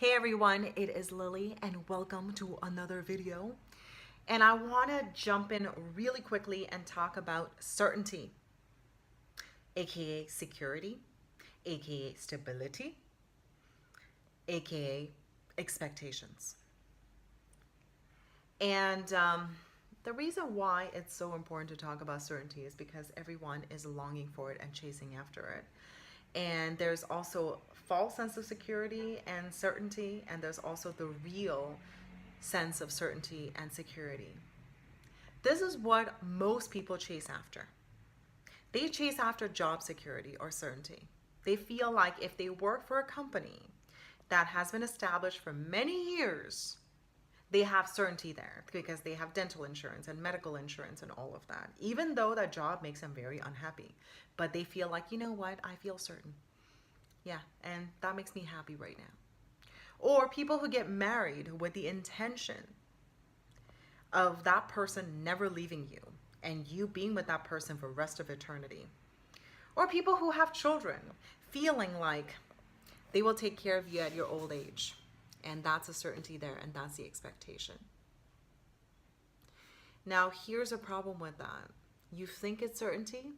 Hey everyone, it is Lily and welcome to another video. And I want to jump in really quickly and talk about certainty, aka security, aka stability, aka expectations. And the reason why it's so important to talk about certainty is because everyone is longing for it and chasing after it. And there's also false sense of security and certainty, and there's also the real sense of certainty and security. This is what most people chase after. They chase after job security or certainty. They feel like if they work for a company that has been established for many years, they have certainty there because they have dental insurance and medical insurance and all of that, even though that job makes them very unhappy. But they feel like, you know what, I feel certain. Yeah, and that makes me happy right now. Or people who get married with the intention of that person never leaving you and you being with that person for the rest of eternity. Or people who have children feeling like they will take care of you at your old age. And that's a certainty there, and that's the expectation. Now, here's a problem with that. You think it's certainty,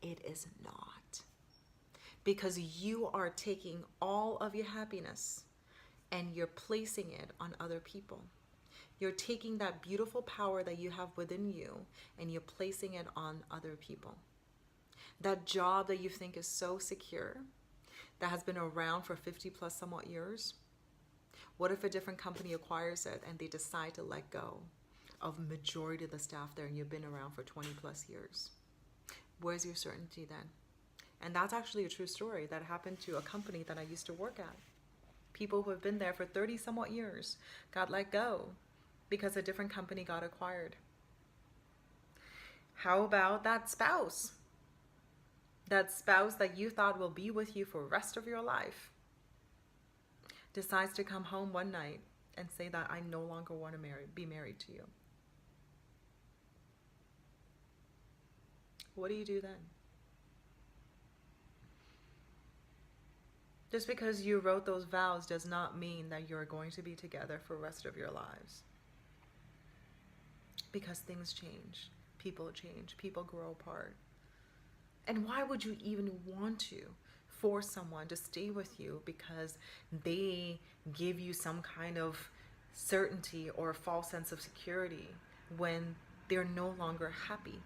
it is not. Because you are taking all of your happiness and you're placing it on other people. You're taking that beautiful power that you have within you and you're placing it on other people. That job that you think is so secure, that has been around for 50 plus somewhat years, what if a different company acquires it and they decide to let go of majority of the staff there and you've been around for 20 plus years? Where's your certainty then? And that's actually a true story that happened to a company that I used to work at. People who have been there for 30 somewhat years got let go because a different company got acquired. How about that spouse? That spouse that you thought will be with you for the rest of your life decides to come home one night and say that I no longer want to be married to you. What do you do then? Just because you wrote those vows does not mean that you're going to be together for the rest of your lives. Because things change, people grow apart. And why would you even want to force someone to stay with you because they give you some kind of certainty or false sense of security when they're no longer happy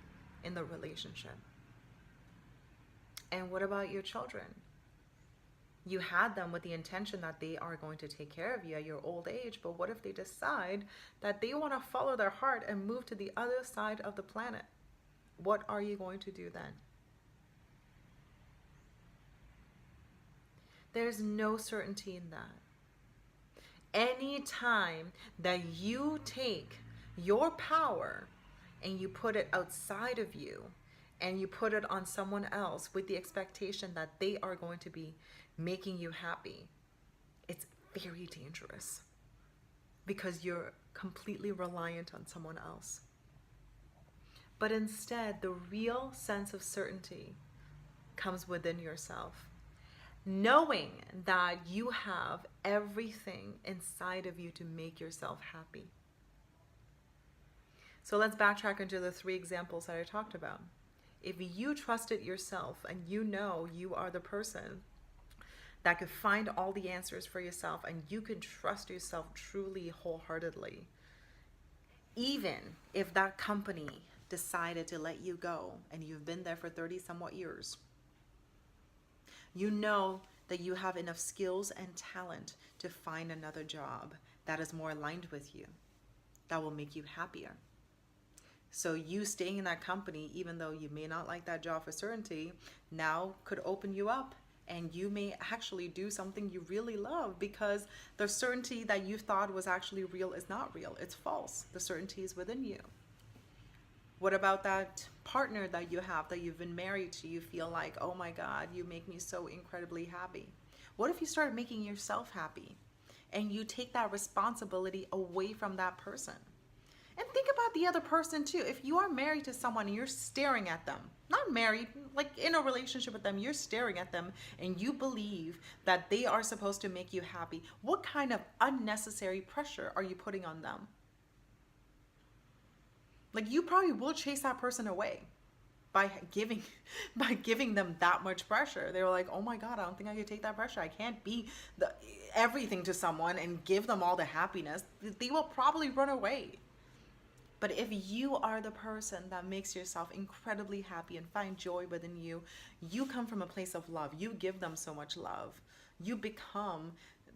in the relationship? And what about your children? You had them with the intention that they are going to take care of you at your old age, but what if they decide that they want to follow their heart and move to the other side of the planet? What are you going to do then? There's no certainty in that. Any time that you take your power and you put it outside of you and you put it on someone else with the expectation that they are going to be making you happy, it's very dangerous because you're completely reliant on someone else. But instead, the real sense of certainty comes within yourself. Knowing that you have everything inside of you to make yourself happy. So let's backtrack into the 3 examples that I talked about. If you trusted yourself and you know you are the person that could find all the answers for yourself and you can trust yourself truly wholeheartedly, even if that company decided to let you go and you've been there for 30 somewhat years, you know that you have enough skills and talent to find another job that is more aligned with you, that will make you happier. So you staying in that company, even though you may not like that job for certainty, now could open you up and you may actually do something you really love because the certainty that you thought was actually real is not real. It's false. The certainty is within you. What about that partner that you have, that you've been married to? You feel like, oh my God, you make me so incredibly happy. What if you start making yourself happy and you take that responsibility away from that person? And think about the other person too. If you are married to someone and you're staring at them, not married, like in a relationship with them, you're staring at them and you believe that they are supposed to make you happy, what kind of unnecessary pressure are you putting on them? Like you probably will chase that person away by giving by giving them that much pressure. They were like, "Oh my god, I don't think I could take that pressure. I can't be the everything to someone and give them all the happiness." They will probably run away. But if you are the person that makes yourself incredibly happy and find joy within you, you come from a place of love. You give them so much love. You become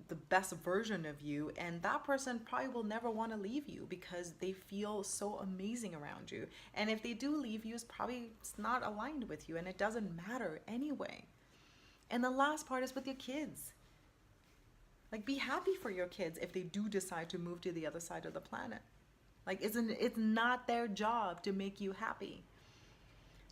the best version of you, and that person probably will never want to leave you because they feel so amazing around you. And if they do leave you, it's not aligned with you, and it doesn't matter anyway. And the last part is with your kids. Like, be happy for your kids if they do decide to move to the other side of the planet. Like, it's not their job to make you happy.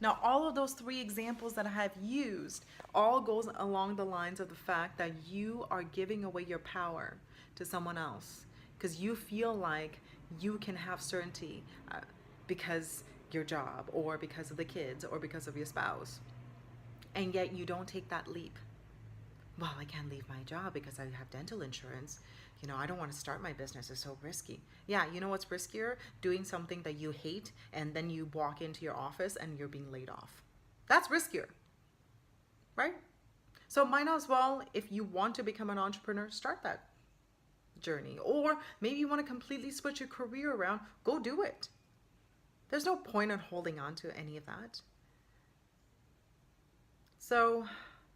Now, all of those three examples that I have used all goes along the lines of the fact that you are giving away your power to someone else because you feel like you can have certainty because your job or because of the kids or because of your spouse. And yet you don't take that leap. Well, I can't leave my job because I have dental insurance. I don't want to start my business. It's so risky. Yeah, you know what's riskier? Doing something that you hate and then you walk into your office and you're being laid off. That's riskier, right? So might as well, if you want to become an entrepreneur, start that journey. Or maybe you want to completely switch your career around, go do it. There's no point in holding on to any of that. So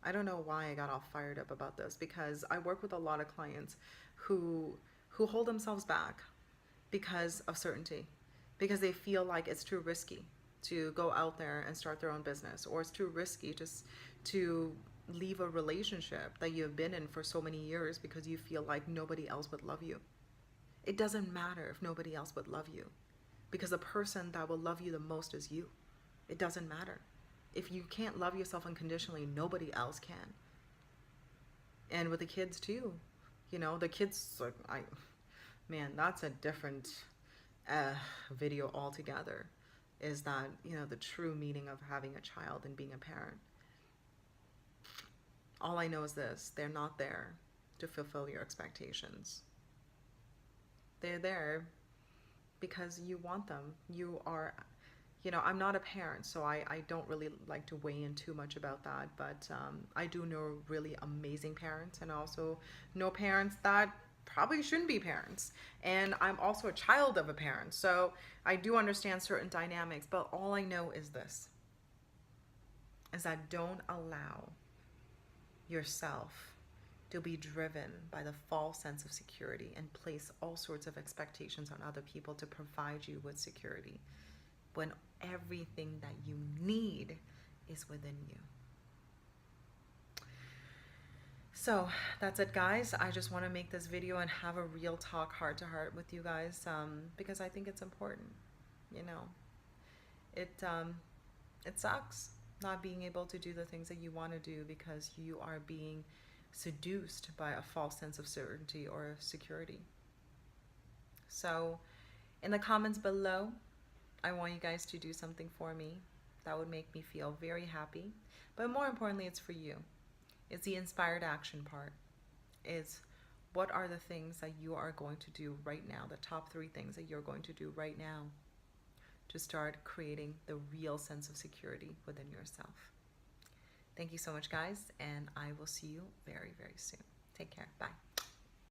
I don't know why I got all fired up about this because I work with a lot of clients who hold themselves back because of certainty, because they feel like it's too risky to go out there and start their own business, or it's too risky just to leave a relationship that you've been in for so many years because you feel like nobody else would love you. It doesn't matter if nobody else would love you because the person that will love you the most is you. It doesn't matter. If you can't love yourself unconditionally, nobody else can. And with the kids too, the kids, man, that's a different video altogether. Is that, the true meaning of having a child and being a parent. All I know is this: they're not there to fulfill your expectations. They're there because you want them. You are, I'm not a parent, so I don't really like to weigh in too much about that, but I do know really amazing parents, and also know parents that probably shouldn't be parents. And I'm also a child of a parent, so I do understand certain dynamics, but all I know is this, is that don't allow yourself to be driven by the false sense of security and place all sorts of expectations on other people to provide you with security, when everything that you need is within you. So that's it, guys. I just want to make this video and have a real talk heart to heart with you guys, because I think it's important. It sucks not being able to do the things that you want to do because you are being seduced by a false sense of certainty or security. So in the comments below, I want you guys to do something for me that would make me feel very happy. But more importantly, it's for you. It's the inspired action part. It's what are the things that you are going to do right now, the top 3 things that you're going to do right now to start creating the real sense of security within yourself. Thank you so much, guys, and I will see you very, very soon. Take care. Bye.